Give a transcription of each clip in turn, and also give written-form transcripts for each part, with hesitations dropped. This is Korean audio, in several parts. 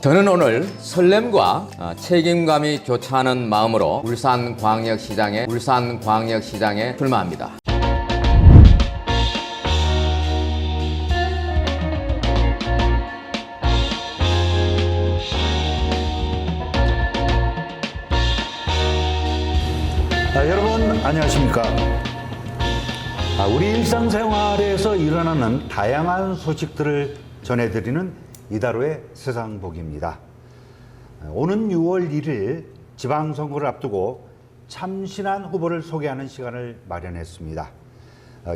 저는 오늘 설렘과 책임감이 교차하는 마음으로 울산광역시장에 출마합니다. 여러분 안녕하십니까? 우리 일상생활에서 일어나는 다양한 소식들을 전해드리는 이다로의 세상보기입니다. 오는 6월 1일 지방선거를 앞두고 참신한 후보를 소개하는 시간을 마련했습니다.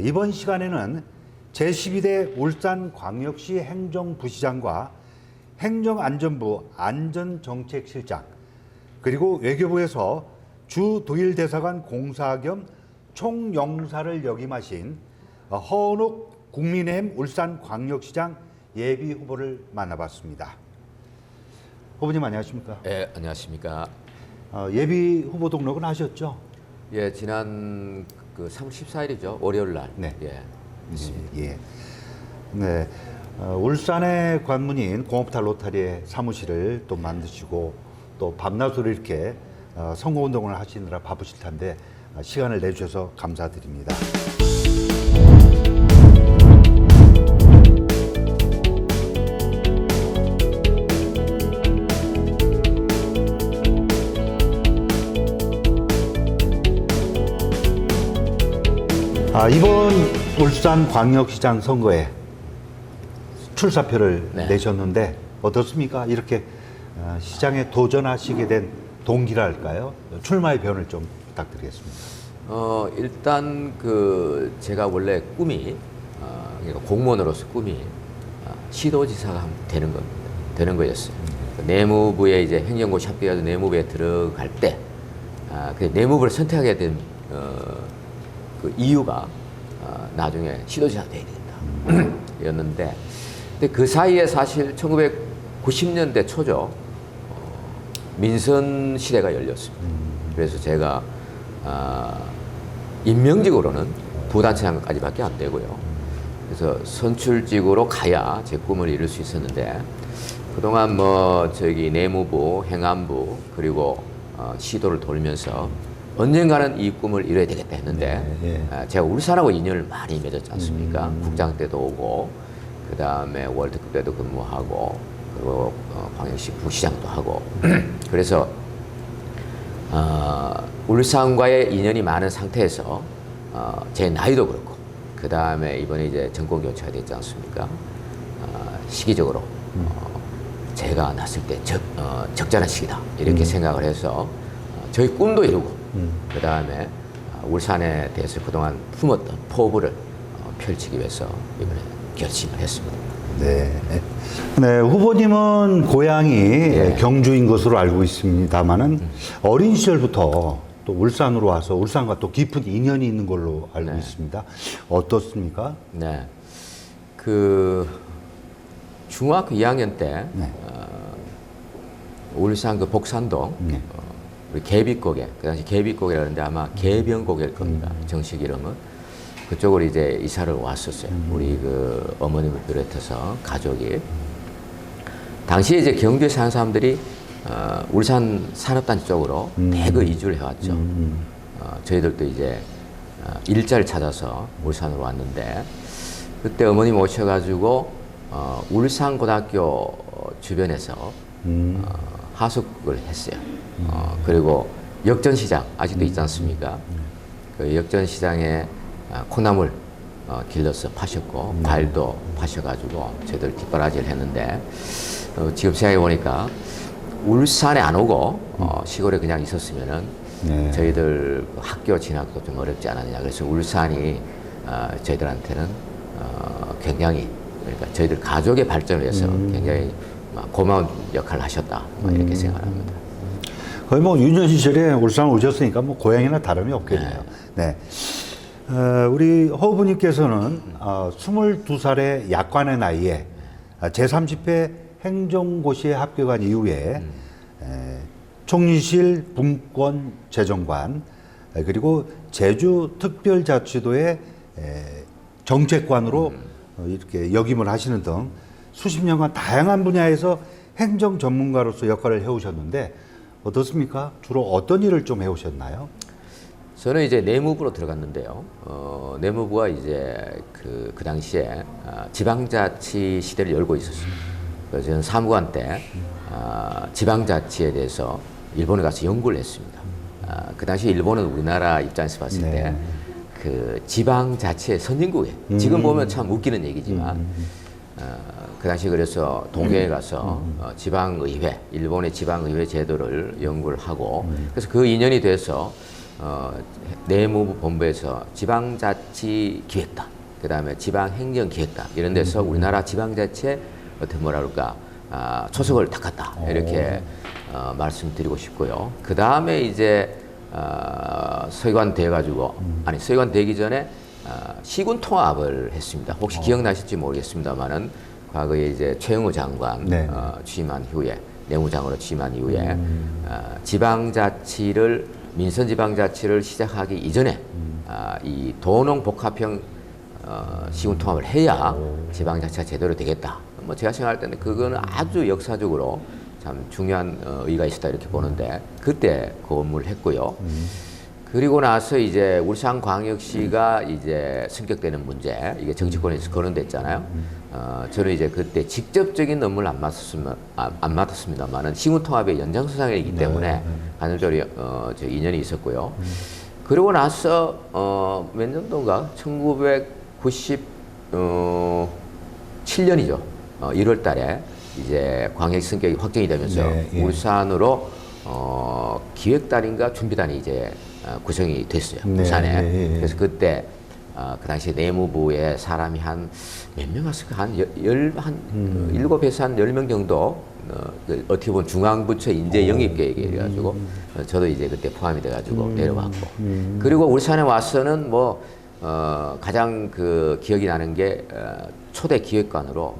이번 시간에는 제12대 울산광역시 행정부시장과 행정안전부 안전정책실장, 그리고 외교부에서 주도일대사관 공사 겸 총영사를 역임하신 허은옥 국민의힘 울산광역시장 예비 후보를 만나봤습니다. 후보님 안녕하십니까? 네, 안녕하십니까? 예비 후보 등록은 하셨죠? 예, 지난 3월 14일이죠. 월요일 날. 네. 예, 있습니다. 예. 네. 울산의 관문인 공업탈 로타리의 사무실을 또 만드시고 또 밤낮으로 이렇게 선거운동을 하시느라 바쁘실 텐데 시간을 내주셔서 감사드립니다. 이번 울산광역시장 선거에 출사표를 내셨는데 어떻습니까? 이렇게 시장에 도전하시게 된 동기랄까요? 출마의 변을 좀 부탁드리겠습니다. 일단 제가 원래 꿈이 그러니까 공무원으로서 꿈이 시도지사가 되는 거였어요. 내무부에 이제 행정고시 합격해서 내무부에 들어갈 때 그 내무부를 선택하게 된 그 이유가 나중에 시도지사가 돼야 된다 였는데, 근데 그 사이에 사실 1990년대 초죠. 민선 시대가 열렸습니다. 그래서 제가 임명직으로는 부단체장까지밖에 안 되고요. 그래서 선출직으로 가야 제 꿈을 이룰 수 있었는데, 그동안 내무부, 행안부, 그리고 시도를 돌면서 언젠가는 이 꿈을 이뤄야 되겠다 했는데, 제가 울산하고 인연을 많이 맺었지 않습니까? 국장 때도 오고, 그 다음에 월드컵 때도 근무하고, 그리고 광역시 부시장도 하고 그래서 울산과의 인연이 많은 상태에서 제 나이도 그렇고, 그 다음에 이번에 이제 정권 교체가 됐지 않습니까? 시기적으로 제가 났을 때 적절한 시기다 이렇게 생각을 해서 저희 꿈도 이루고, 그 다음에 울산에 대해서 그동안 품었던 포부를 펼치기 위해서 이번에 결심을 했습니다. 네. 네, 후보님은 고향이 경주인 것으로 알고 있습니다만은 어린 시절부터 또 울산으로 와서 울산과 또 깊은 인연이 있는 걸로 알고 있습니다. 어떻습니까? 네. 중학교 2학년 때 울산 복산동 우리 개비고개, 그 당시 개비고개라는데 아마 개병고개일 겁니다. 정식 이름은. 그쪽으로 이제 이사를 왔었어요. 우리 어머님을 비롯해서 가족이. 당시에 이제 경주에 사는 사람들이 울산 산업단지 쪽으로 대거 이주를 해왔죠. 저희들도 이제 일자를 찾아서 울산으로 왔는데, 그때 어머님 오셔가지고 울산고등학교 주변에서 하숙을 했어요. 그리고 역전시장 아직도 있지 않습니까? 그 역전시장에 콩나물 길러서 파셨고 과일도 파셔가지고 저희들 뒷바라지를 했는데, 지금 생각해 보니까 울산에 안 오고 시골에 그냥 있었으면은 저희들 학교 진학도 좀 어렵지 않았냐. 그래서 울산이 저희들한테는 굉장히, 그러니까 저희들 가족의 발전을 위해서 굉장히 고마운 역할을 하셨다 이렇게 생각합니다. 거의 유년 시절에 울산 오셨으니까 고향이나 다름이 없겠네요. 네. 우리 허부님께서는 22살의 약관의 나이에 제30회 행정고시에 합격한 이후에 총리실 분권재정관, 그리고 제주특별자치도의 정책관으로 이렇게 역임을 하시는 등 수십 년간 다양한 분야에서 행정 전문가로서 역할을 해오셨는데 어떻습니까? 주로 어떤 일을 좀 해오셨나요? 저는 이제 내무부로 들어갔는데요. 내무부가 이제 그 당시에 지방자치 시대를 열고 있었습니다. 그래서 저는 사무관 때 지방자치에 대해서 일본에 가서 연구를 했습니다. 그 당시 일본은 우리나라 입장에서 봤을 네. 때 그 지방자치의 선진국이에요. 지금 보면 참 웃기는 얘기지만 그 당시 그래서 동경에 가서 지방의회, 일본의 지방의회 제도를 연구를 하고 그래서 그 인연이 돼서 내무부 본부에서 지방자치 기획단, 그 다음에 지방행정기획단 이런 데서 우리나라 지방자치에 어떻게 뭐라 그럴까 초석을 닦았다 이렇게 말씀드리고 싶고요. 그 다음에 이제 서기관 돼가지고 서기관 되기 전에 시군 통합을 했습니다. 혹시 기억나실지 모르겠습니다만은 과거에 이제 최영우 장관 네. 취임한 후에 내무장으로 취임한 이후에 지방자치를 민선지방자치를 시작하기 이전에 이 도농복합형 시군 통합을 해야 지방자치가 제대로 되겠다. 뭐 제가 생각할 때는 그거는 아주 역사적으로 참 중요한 의의가 있었다 이렇게 보는데 그때 그 업무를 했고요. 그리고 나서 이제 울산광역시가 이제 승격되는 문제, 이게 정치권에서 거론됐잖아요. 저는 이제 그때 직접적인 업무를 안 맡았습니다만은 시군통합의 연장선상이기 때문에 간접적으로 저 인연이 있었고요. 그리고 나서 몇 년도인가 1997년이죠. 1월 달에 이제 광역시 승격이 확정이 되면서 네, 예. 울산으로 기획단인가 준비단이 이제 구성이 됐어요. 네, 울산에. 네, 예. 그래서 그때 그 당시 내무부에 사람이 한 몇 명 왔을까? 한 7에서 한 10명 정도 어떻게 보면 중앙부처 인재 영입 계획이라가지고 저도 이제 그때 포함이 돼가지고 내려왔고 그리고 울산에 와서는 뭐 가장 그 기억이 나는 게 초대 기획관으로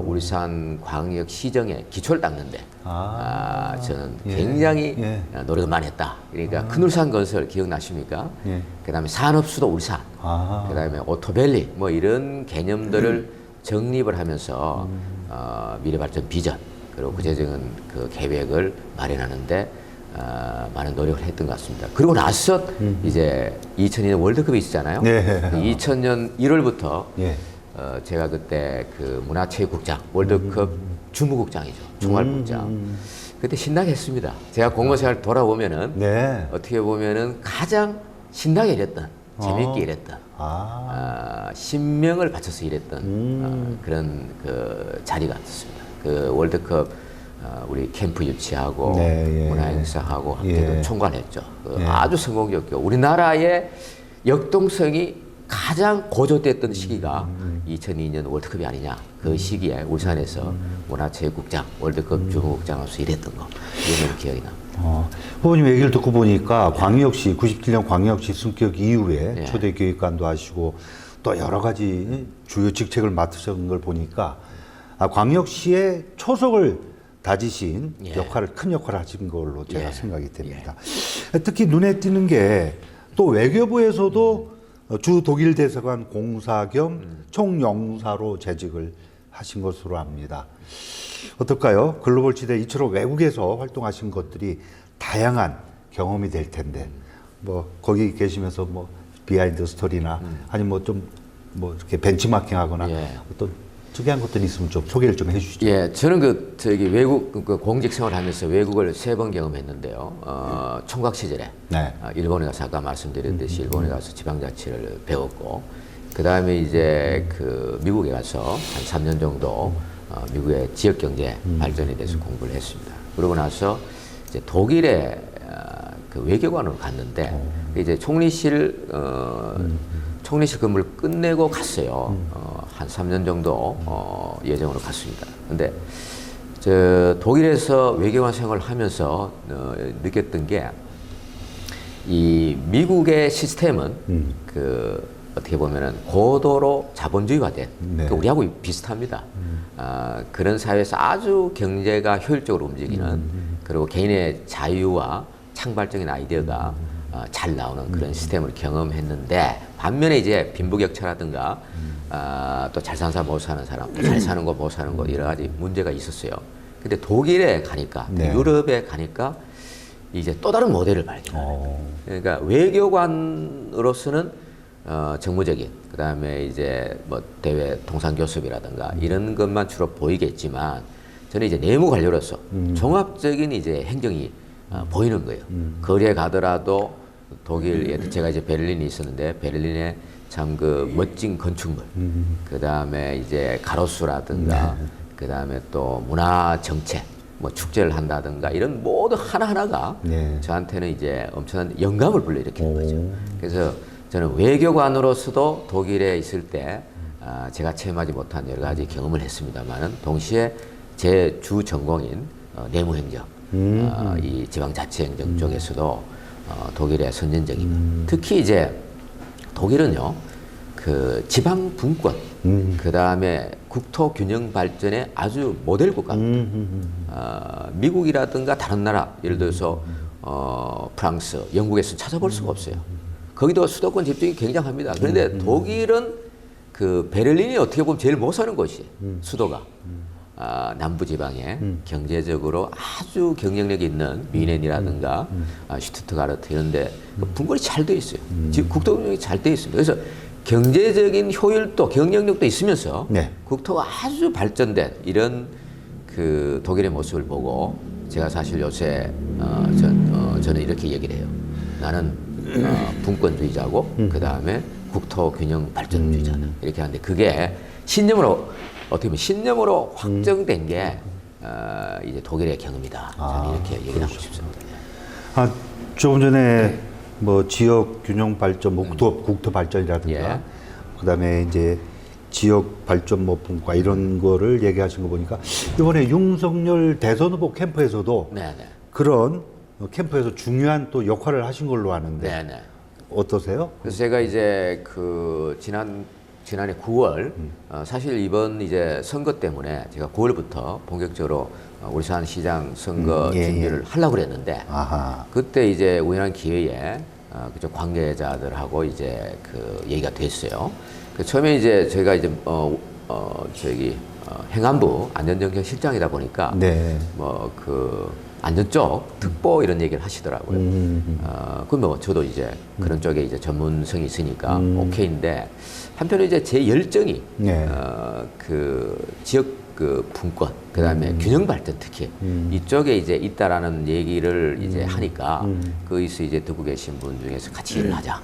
울산 광역 시정에 기초를 닦는데 저는 예. 굉장히 예. 노력을 많이 했다. 그러니까 큰 울산 건설 기억나십니까? 예. 그다음에 산업수도 울산, 그다음에 오토밸리 뭐 이런 개념들을 정립을 하면서 미래발전 비전 그리고 구체적인 그 계획을 마련하는데 많은 노력을 했던 것 같습니다. 그리고 나서 이제 2002년 월드컵이 있었잖아요. 네. 2000년 1월부터 예. 제가 그때 그 문화체육국장, 월드컵 주무국장이죠. 총괄국장. 그때 신나게 했습니다. 제가 공무원생활 돌아보면은 네. 어떻게 보면은 가장 신나게 일했던, 재밌게 일했던, 신명을 바쳐서 일했던 그런 그 자리 같았습니다. 그 월드컵 우리 캠프 유치하고 네, 예. 문화행사하고 함께 예. 총괄했죠. 예. 아주 성공적이었고 우리나라의 역동성이 가장 고조됐던 시기가 2002년 월드컵이 아니냐. 그 시기에 울산에서 문화체육국장, 월드컵 주무국장으로서 일했던 거. 이게 너무 기억이 납니다. 후보님 얘기를 듣고 보니까 광역시 97년 광역시 승격 이후에 예. 초대 기획관도 하시고 또 여러 가지 주요 직책을 맡으신 걸 보니까 광역시의 초석을 다지신 예. 큰 역할을 하신 걸로 제가 예. 생각이 됩니다. 특히 눈에 띄는 게 또 외교부에서도 주 독일 대사관 공사 겸 총영사로 재직을 하신 것으로 압니다. 어떨까요? 글로벌 시대 이처럼 외국에서 활동하신 것들이 다양한 경험이 될 텐데 뭐 거기 계시면서 뭐 비하인드 스토리나 아니면 뭐 좀 뭐 이렇게 벤치마킹하거나 예. 어떤 특이한 것들이 있으면 좀 소개를 좀 해주시죠. 예, 저는 외국 공직 생활하면서 외국을 3번 경험했는데요. 총각 시절에 네. 일본에 가서 아까 말씀드렸듯이 일본에 가서 지방자치를 배웠고 그 다음에 이제 그 미국에 가서 한 3년 정도 미국의 지역 경제 발전에 대해서 공부를 했습니다. 그러고 나서 이제 독일에 그 외교관으로 갔는데 이제 총리실 근무를 끝내고 갔어요. 한 3년 정도 예정으로 갔습니다. 근데 저 독일에서 외교관 생활을 하면서 느꼈던 게 이 미국의 시스템은 그 어떻게 보면은 고도로 자본주의화된 네. 그 우리하고 비슷합니다. 그런 사회에서 아주 경제가 효율적으로 움직이는 그리고 개인의 자유와 창발적인 아이디어가 잘 나오는 그런 시스템을 경험했는데 반면에 이제 빈부격차라든가 또 잘 사는 사람 못 사는 사람, 또 잘 사는 거 못 사는 거 여러 가지 문제가 있었어요. 근데 독일에 가니까 네. 유럽에 가니까 이제 또 다른 모델을 발견해요. 그러니까 외교관으로서는 정무적인, 그다음에 이제 뭐 대외 통상 교섭이라든가 이런 것만 주로 보이겠지만 저는 이제 내무 관료로서 종합적인 이제 행정이 보이는 거예요. 거리에 가더라도 독일, 제가 이제 베를린에 있었는데 베를린에 참 그 멋진 건축물, 그다음에 이제 가로수라든가 그다음에 또 문화 정책, 뭐 축제를 한다든가 이런 모든 하나하나가 네. 저한테는 이제 엄청난 영감을 불러일으키는 거죠. 그래서 저는 외교관으로서도 독일에 있을 때 제가 체험하지 못한 여러 가지 경험을 했습니다만은 동시에 제 주 전공인 내무행정, 이 지방자치행정 쪽에서도 독일의 선진적인, 특히 이제 독일은요, 그 지방 분권, 그 다음에 국토 균형 발전의 아주 모델 국가입니다. 미국이라든가 다른 나라, 예를 들어서 프랑스, 영국에서 찾아볼 수가 없어요. 거기도 수도권 집중이 굉장합니다. 그런데 독일은 그 베를린이 어떻게 보면 제일 못 사는 곳이에요. 수도가. 남부 지방에 경제적으로 아주 경쟁력 있는 뮌헨이라든가 슈투트가르트 이런데 분권이 잘 돼 있어요. 지금 국토 균형이 잘 돼 있습니다. 그래서 경제적인 효율도 경쟁력도 있으면서 네. 국토가 아주 발전된 이런 그 독일의 모습을 보고 제가 사실 요새 저는 이렇게 얘기를 해요. 나는 분권주의자고 그 다음에 국토 균형 발전주의자다 이렇게 하는데 그게 신념으로 어떻게 보면 신념으로 확정된 게 이제 독일의 경험이다. 저는 이렇게 얘기를 하고 싶습니다. 조금 전에 뭐 지역 균형 발전, 뭐 국토 발전이라든가, 예. 그다음에 이제 지역 발전 뭐 분과 이런 거를 얘기하신 거 보니까 이번에 윤석열 대선 후보 캠프에서도 네네. 그런 캠프에서 중요한 또 역할을 하신 걸로 아는데 네네. 어떠세요? 그래서 제가 이제 그 지난해 9월 사실 이번 이제 선거 때문에 제가 9월부터 본격적으로 울산 시장 선거 예, 준비를 하려고 그랬는데 아하. 그때 이제 우연한 기회에 그쪽 관계자들하고 이제 그 얘기가 됐어요. 그 처음에 이제 저희가 이제 행안부 안전정책 실장이다 보니까 네. 뭐 그 안전 쪽 특보 이런 얘기를 하시더라고요. 그럼 뭐 저도 이제 그런 쪽에 이제 전문성이 있으니까 오케이인데 한편으로 이제 제 열정이 네. 그 지역 그 분권 그다음에 균형 발전 특히 이쪽에 이제 있다라는 얘기를 이제 하니까 거기서 이제 듣고 계신 분 중에서 같이 일을 하자.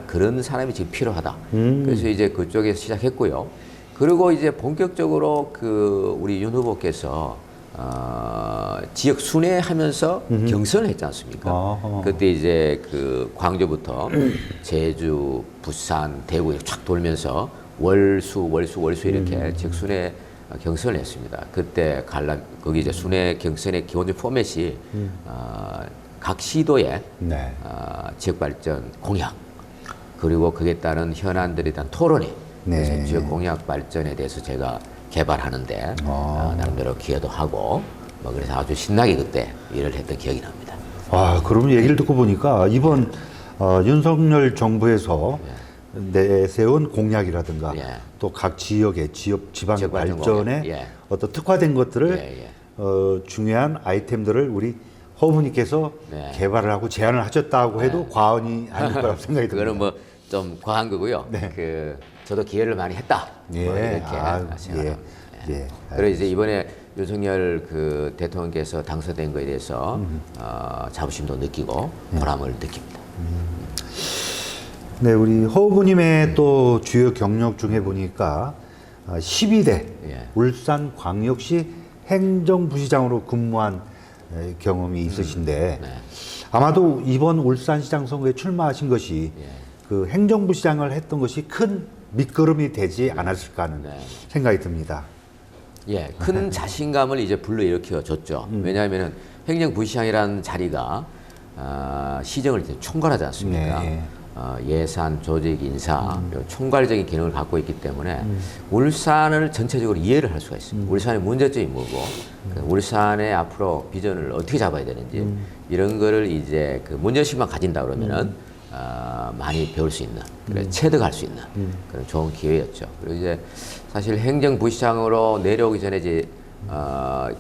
그런 사람이 지금 필요하다. 그래서 이제 그쪽에서 시작했고요. 그리고 이제 본격적으로 그 우리 윤 후보께서 지역 순회하면서 경선을 했지 않습니까? 아하. 그때 이제 그 광주부터 제주, 부산, 대구에 쫙 돌면서 월수 이렇게 지역 순회 경선을 했습니다. 그때 거기 이제 순회 경선의 기본적 포맷이 각 시도의 네. 지역 발전 공약 그리고 그에 따른 현안들에 대한 토론회. 네. 그래서 지역 공약 발전에 대해서 제가 개발하는데 나름대로 기여도 하고 뭐 그래서 아주 신나게 그때 일을 했던 기억이 납니다. 그럼 얘기를 듣고 보니까 이번 윤석열 정부에서 내세운 공약이라든가 예. 또 각 지역의 지방 지역 발전 발전에 공약. 예. 어떤 특화된 것들을 예. 중요한 아이템들을 우리 허브님께서 네. 개발을 하고 제안을 하셨다고 해도 과언이 아닐 거라고 생각이 듭니다. 그거는 뭐 좀 과한 거고요. 네. 그 저도 기여를 많이 했다. 예. 뭐 이렇게 생각합니다. 그리고 이제 이번에 윤석열 그 대통령께서 당선된 거에 대해서 자부심도 느끼고 보람을 느낍니다. 네, 우리 허브님의 또 주요 경력 중에 보니까 12대 예. 울산광역시 행정부시장으로 근무한 경험이 있으신데 네. 아마도 이번 울산시장 선거에 출마하신 것이 그 행정부시장을 했던 것이 큰 밑거름이 되지 않았을까 하는 네. 생각이 듭니다. 예, 큰 자신감을 이제 불러일으켜 줬죠. 왜냐하면은 행정부시장이라는 자리가 시정을 이제 총괄하지 않습니까? 네. 예산, 조직, 인사, 이런 총괄적인 기능을 갖고 있기 때문에 울산을 전체적으로 이해를 할 수가 있습니다. 울산의 문제점이 뭐고, 그 울산의 앞으로 비전을 어떻게 잡아야 되는지 이런 거를 이제 그 문제의식만 가진다 그러면은 많이 배울 수 있는, 그래 체득할 수 있는 그런 좋은 기회였죠. 그리고 이제 사실 행정부시장으로 내려오기 전에 이제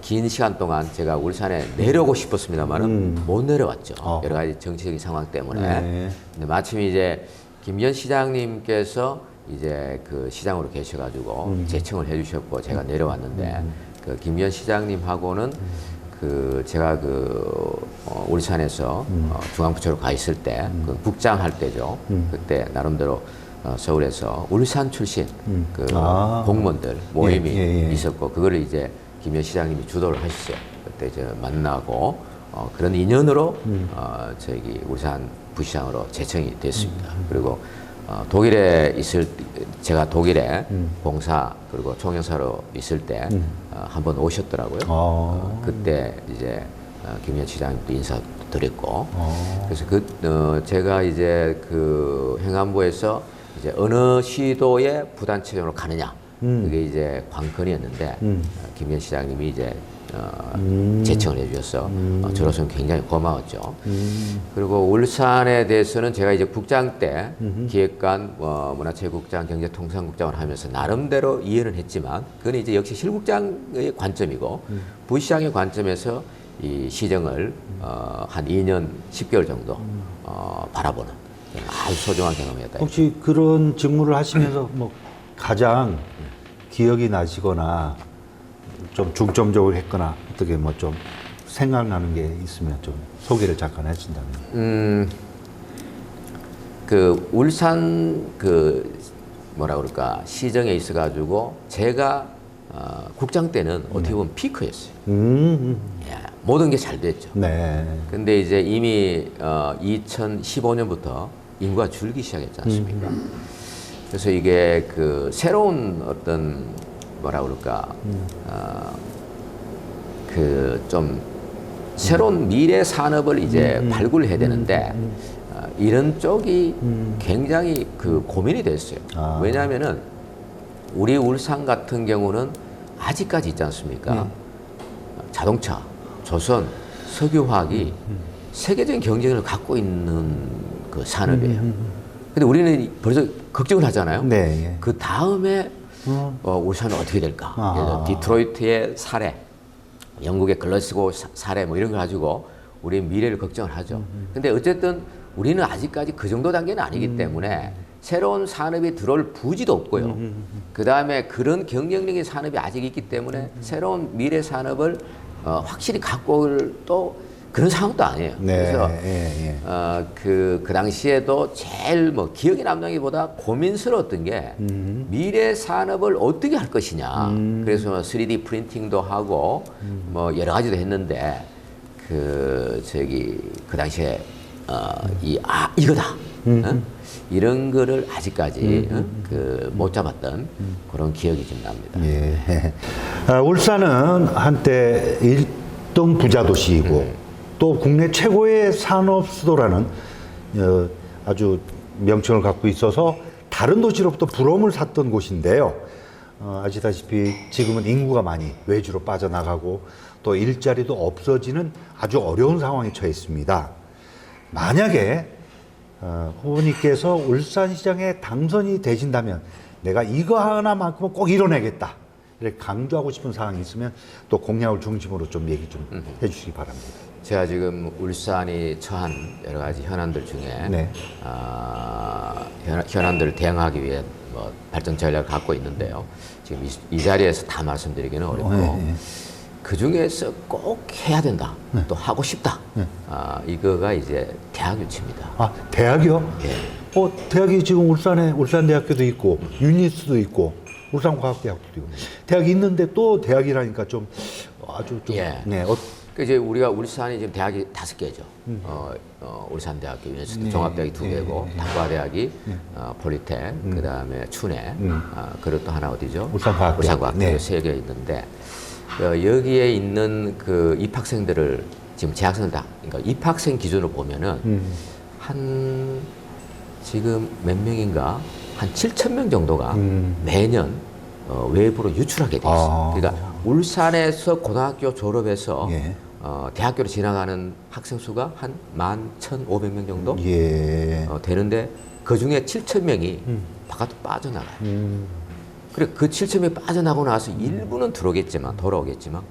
긴 시간 동안 제가 울산에 내려오고 싶었습니다만은 못 내려왔죠. 여러 가지 정치적인 상황 때문에. 네. 근데 마침 이제 김기현 시장님께서 이제 그 시장으로 계셔가지고 제청을 해주셨고 제가 내려왔는데 그 김기현 시장님하고는 그 제가 그 울산에서 중앙부처로 가 있을 때 그 국장 할 때죠. 그때 나름대로 서울에서 울산 출신 그 공무원들 모임이 예. 있었고 그거를 이제 김현 시장님이 주도를 하셨어요. 그때 이제 만나고 그런 인연으로 저기 울산 부시장으로 제청이 됐습니다. 그리고 독일에 제가 독일에 봉사 그리고 총영사로 있을 때 한번 오셨더라고요. 그때 이제 김현 시장님도 인사드렸고 그래서 제가 이제 그 행안부에서 이제 어느 시도에 부단체장으로 가느냐 그게 이제 관건이었는데 김현 시장님이 이제 제청을 해주셔서 저로서는 굉장히 고마웠죠. 그리고 울산에 대해서는 제가 이제 국장 때 기획관, 문화체육국장, 경제통상국장을 하면서 나름대로 이해는 했지만 그건 이제 역시 실국장의 관점이고 부시장의 관점에서 이 시정을 한 2년 10개월 정도 바라보는 아주 소중한 경험이었다. 혹시 그런 직무를 하시면서 뭐 가장 기억이 나시거나 좀 중점적으로 했거나 어떻게 뭐 좀 생각나는 게 있으면 좀 소개를 잠깐 해준다면. 그 울산 그 뭐라 그럴까 시정에 있어가지고 제가 국장 때는 어떻게 보면 피크였어요. 예, 모든 게 잘 됐죠. 네. 근데 이제 이미 2015년부터 인구가 줄기 시작했지 않습니까? 그래서 이게 그 새로운 어떤 뭐라 그럴까 그 좀 새로운 미래 산업을 이제 발굴해야 되는데 이런 쪽이 굉장히 그 고민이 됐어요. 왜냐하면은 우리 울산 같은 경우는 아직까지 있지 않습니까? 자동차, 조선, 석유화학이 세계적인 경쟁을 갖고 있는 그 산업이에요. 근데 우리는 벌써 걱정을 하잖아요. 네. 예. 그 다음에 울산은 어떻게 될까? 예를 들어 디트로이트의 사례, 영국의 글라스고 사례 뭐 이런 거 가지고 우리 미래를 걱정을 하죠. 근데 어쨌든 우리는 아직까지 그 정도 단계는 아니기 때문에 새로운 산업이 들어올 부지도 없고요. 그 다음에 그런 경쟁력의 산업이 아직 있기 때문에 새로운 미래 산업을 확실히 갖고 올 또 그런 상황도 아니에요. 네. 그래서 예. 그 당시에도 제일 뭐 기억에 남는기보다 고민스러웠던 게 미래 산업을 어떻게 할 것이냐. 그래서 뭐 3D 프린팅도 하고 뭐 여러 가지도 했는데 그 당시에 이거다. 이런 거를 아직까지 못 잡았던 그런 기억이 좀 납니다. 예. 울산은 한때 1등 부자 도시이고 또 국내 최고의 산업 수도라는 아주 명칭을 갖고 있어서 다른 도시로부터 부러움을 샀던 곳인데요. 아시다시피 지금은 인구가 많이 외주로 빠져나가고 또 일자리도 없어지는 아주 어려운 상황에 처해 있습니다. 만약에 후보님께서 울산시장에 당선이 되신다면 내가 이거 하나만큼은 꼭 이뤄내겠다 이렇게 강조하고 싶은 사항이 있으면 또 공약을 중심으로 좀 얘기 좀 해주시기 바랍니다. 제가 지금 울산이 처한 여러 가지 현안들 중에 네. 현안들을 대응하기 위해 뭐 발전 전략을 갖고 있는데요. 지금 이 자리에서 다 말씀드리기는 어렵고 그 중에서 꼭 해야 된다. 또 하고 싶다. 이거가 이제 대학 유치입니다. 아, 대학이요? 예. 대학이 지금 울산에 울산대학교도 있고 유니스도 있고 울산과학대학도 있고 대학이 있는데 또 대학이라니까 좀 아주 좀 예. 네. 그 이제 우리가 울산이 지금 대학이 5개죠. 울산대학교, 유니스트 종합대학이 2개고 단과대학이 폴리텍, 그다음에 춘해, 그리고 또 하나 어디죠? 울산과학대학. 울산과학대학 네. 3개 있는데 여기에 있는 그 입학생들을 지금 재학생들 다 그러니까 입학생 기준으로 보면은 한 지금 몇 명인가 한 7,000명 정도가 매년 외부로 유출하게 돼 있어요. 그러니까 울산에서 고등학교 졸업해서 예. 대학교로 지나가는 학생 수가 한 11,500명 정도 예. 되는데 그 중에 7,000명이 바깥으로 빠져나가요. 그래 그 7,000명이 빠져나고 나서 일부는 돌아오겠지만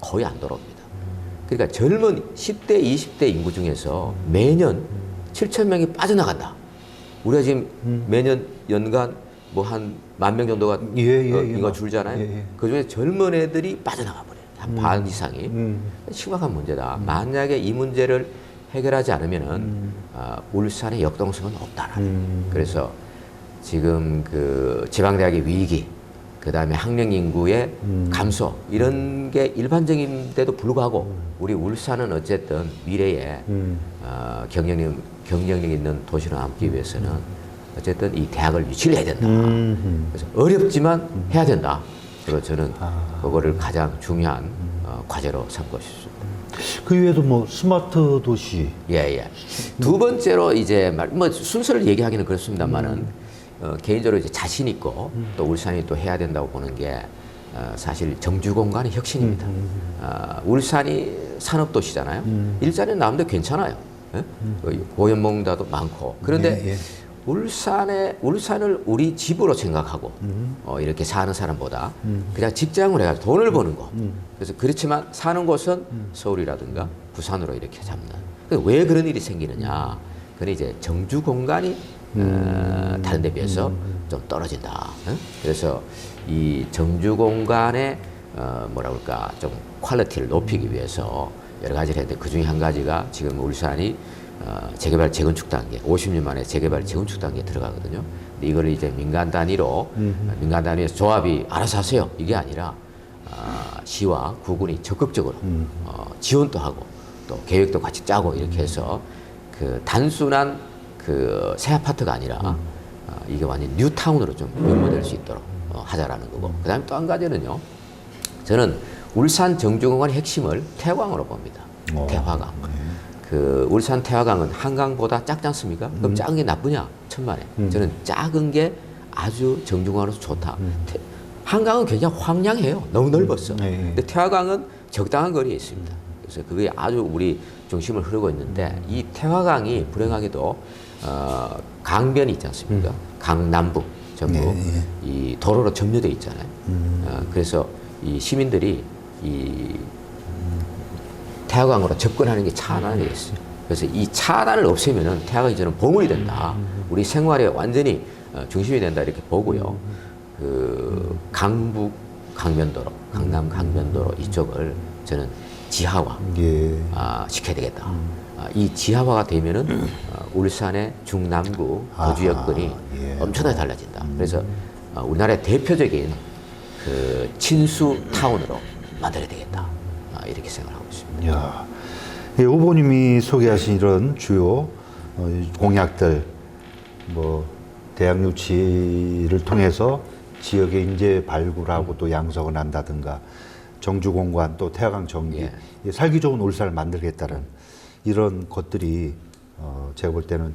거의 안 돌아옵니다. 그러니까 젊은 10대, 20대 인구 중에서 매년 7,000명이 빠져나간다. 우리가 지금 매년 연간 뭐 한 10,000명 정도가 이거 줄잖아요. 그중에 젊은 애들이 빠져나가 버려요. 한 반 이상이. 심각한 문제다. 만약에 이 문제를 해결하지 않으면은 울산의 역동성은 없다라. 그래서 지금 그 지방대학의 위기, 그 다음에 학령 인구의 감소 이런 게 일반적인데도 불구하고 우리 울산은 어쨌든 미래에 경쟁력 있는 도시로 남기 위해서는 어쨌든 이 대학을 유치를 해야 된다. 그래서 어렵지만 해야 된다. 그래서 저는 그거를 가장 중요한 과제로 삼고 싶습니다. 그 이외에도 뭐 스마트 도시. 예. 두 번째로 이제 뭐 순서를 얘기하기는 그렇습니다만은 개인적으로 이제 자신 있고 또 울산이 또 해야 된다고 보는 게 사실 정주 공간의 혁신입니다. 울산이 산업도시잖아요. 일자리 나오는데 괜찮아요. 예? 고연봉자도 많고. 그런데 울산을 우리 집으로 생각하고 이렇게 사는 사람보다 그냥 직장을 해가지고 돈을 버는 거. 그래서 그렇지만 사는 곳은 서울이라든가 부산으로 이렇게 잡는. 왜 그런 일이 생기느냐? 그건 이제 정주 공간이 다른 데 비해서 좀 떨어진다. 그래서 이 정주 공간의 뭐라 그럴까 좀 퀄리티를 높이기 위해서 여러 가지를 했는데 그 중에 한 가지가 지금 울산이 재개발 재건축 단계, 50년 만에 재개발 재건축 단계에 들어가거든요. 근데 이거를 이제 민간 단위로 민간 단위에서 조합이 알아서 하세요. 이게 아니라 시와 구군이 적극적으로 지원도 하고 또 계획도 같이 짜고 이렇게 해서 그 단순한 그 새 아파트가 아니라 이게 완전 뉴타운으로 좀 연모될 수 있도록 하자라는 거고. 그다음에 또 한 가지는요. 저는 울산 정주공간의 핵심을 태화강으로 봅니다. 태화강. 그 울산 태화강은 한강보다 작지 않습니까? 그럼 작은 게 나쁘냐? 천만에. 저는 작은 게 아주 정중앙으로서 좋다. 한강은 굉장히 황량해요. 너무 넓었어. 근데 태화강은 적당한 거리에 있습니다. 그래서 그게 아주 우리 중심을 흐르고 있는데 이 태화강이 불행하게도 강변이 있지 않습니까? 강남북 전부 이 도로로 점유되어 있잖아요. 그래서 이 시민들이 이 태화강으로 접근하는 게 차단이 되어 있어요. 그래서 이 차단을 없애면은 태화강이 저는 보물이 된다. 우리 생활에 완전히 중심이 된다 이렇게 보고요. 그 강북 강변도로, 강남 강변도로 이쪽을 저는 지하화 시켜야 되겠다. 이 지하화가 되면은 울산의 중남구 거주 여건이 엄청나게 달라진다. 그래서 우리나라의 대표적인 그 친수 타운으로 만들어야 되겠다. 이렇게 생각하고 있습니다. 야, 후보님이 소개하신 이런 주요 공약들, 뭐 대학 유치를 통해서 지역의 인재 발굴하고 또 양성을 한다든가, 정주공간 또 태화강 정비, 살기 좋은 울산을 만들겠다는 이런 것들이 제가 볼 때는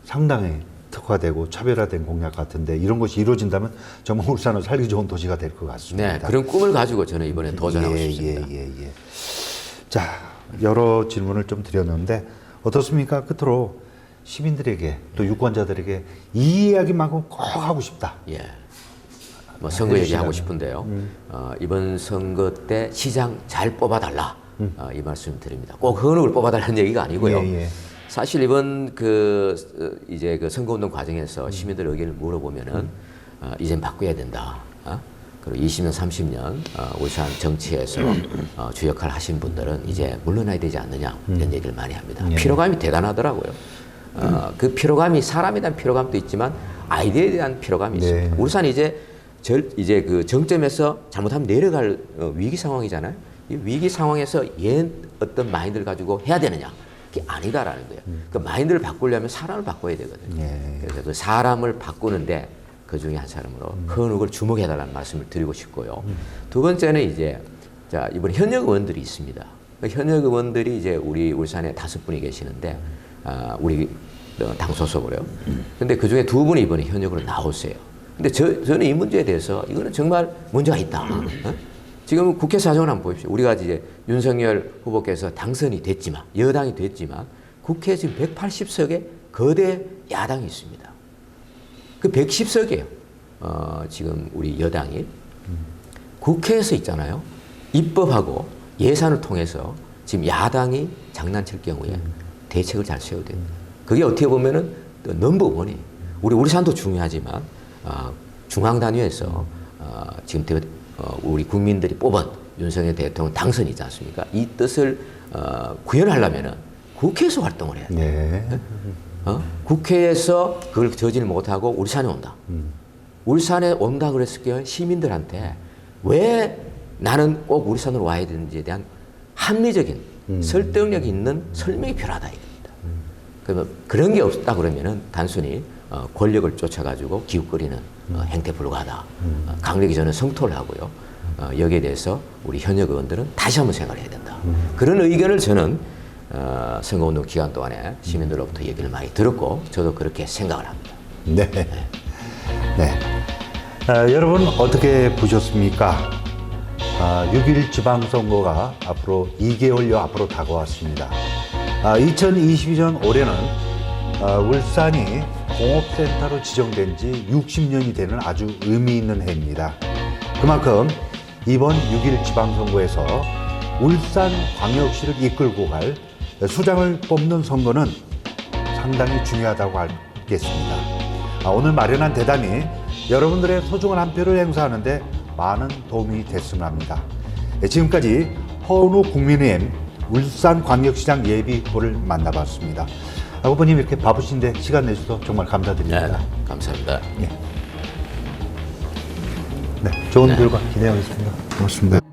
상당히 특화되고 차별화된 공약 같은데 이런 것이 이루어진다면 정말 울산은 살기 좋은 도시가 될 것 같습니다. 네, 그런 꿈을 가지고 저는 이번에 도전하고 싶습니다. 자, 여러 질문을 좀 드렸는데 어떻습니까? 끝으로 시민들에게 또 유권자들에게 이 이야기만큼 꼭 하고 싶다. 뭐 선거 얘기하고 싶은데요. 이번 선거 때 시장 잘 뽑아달라. 이 말씀 드립니다. 꼭 헌옥을 뽑아달라는 얘기가 아니고요. 사실 이번 이제 그 선거운동 과정에서 시민들 의견을 물어보면은 이젠 바꿔야 된다. 그리고 20년, 30년 울산 정치에서 주 역할 하신 분들은 이제 물러나야 되지 않느냐 이런 얘기를 많이 합니다. 피로감이 대단하더라고요. 그 피로감이 사람에 대한 피로감도 있지만 아이디어에 대한 피로감이 있습니다. 울산이 이제 그 정점에서 잘못하면 내려갈 위기 상황이잖아요. 이 위기 상황에서 옛 어떤 마인드를 가지고 해야 되느냐? 그게 아니다라는 거예요. 그 마인드를 바꾸려면 사람을 바꿔야 되거든요. 그래서 그 사람을 바꾸는데 그 중에 한 사람으로 헌옥을 주목해달라는 말씀을 드리고 싶고요. 두 번째는 이제 자 이번 현역 의원들이 있습니다. 현역 의원들이 이제 우리 울산에 5분이 계시는데 우리 당 소속으로요. 근데 그 중에 2분이 이번에 현역으로 나오세요. 근데 저는 이 문제에 대해서 이거는 정말 문제가 있다. 지금 국회 사정을 한번 보십시오. 우리가 이제 윤석열 후보께서 당선이 됐지만, 여당이 됐지만, 국회에 지금 180석의 거대 야당이 있습니다. 그 110석이에요. 지금 우리 여당이. 국회에서 있잖아요. 입법하고 예산을 통해서 지금 야당이 장난칠 경우에 대책을 잘 세워야 돼요. 그게 어떻게 보면은 넘버원이에요. 우리 울산도 중요하지만 중앙 단위에서 지금 우리 국민들이 뽑은 윤석열 대통령 당선이지 않습니까? 이 뜻을 구현하려면은 국회에서 활동을 해야 돼요. 네. 국회에서 그걸 저지를 못하고 울산에 온다. 울산에 온다 그랬을 때 시민들한테 왜 나는 꼭 울산으로 와야 되는지에 대한 합리적인 설득력 있는 설명이 필요하다 이겁니다. 그러면 그런 게 없다 그러면은 단순히 권력을 쫓아가지고 기웃거리는 행태 불가하다. 강력히 저는 성토를 하고요. 여기에 대해서 우리 현역 의원들은 다시 한번 생각을 해야 된다. 그런 의견을 저는 선거운동 기간 동안에 시민들로부터 얘기를 많이 들었고 저도 그렇게 생각을 합니다. 네. 네. 여러분 어떻게 보셨습니까? 6.1 지방선거가 앞으로 2개월여 앞으로 다가왔습니다. 2022년 올해는 울산이 공업센터로 지정된 지 60년이 되는 아주 의미 있는 해입니다. 그만큼 이번 6.1 지방선거에서 울산광역시를 이끌고 갈 수장을 뽑는 선거는 상당히 중요하다고 알겠습니다. 오늘 마련한 대담이 여러분들의 소중한 한 표를 행사하는데 많은 도움이 됐으면 합니다. 지금까지 허은우 국민의힘 울산광역시장 예비후보를 만나봤습니다. 후보님 이렇게 바쁘신데 시간 내주셔서 정말 감사드립니다. 네, 감사합니다. 네, 좋은 결과 기대하겠습니다. 고맙습니다.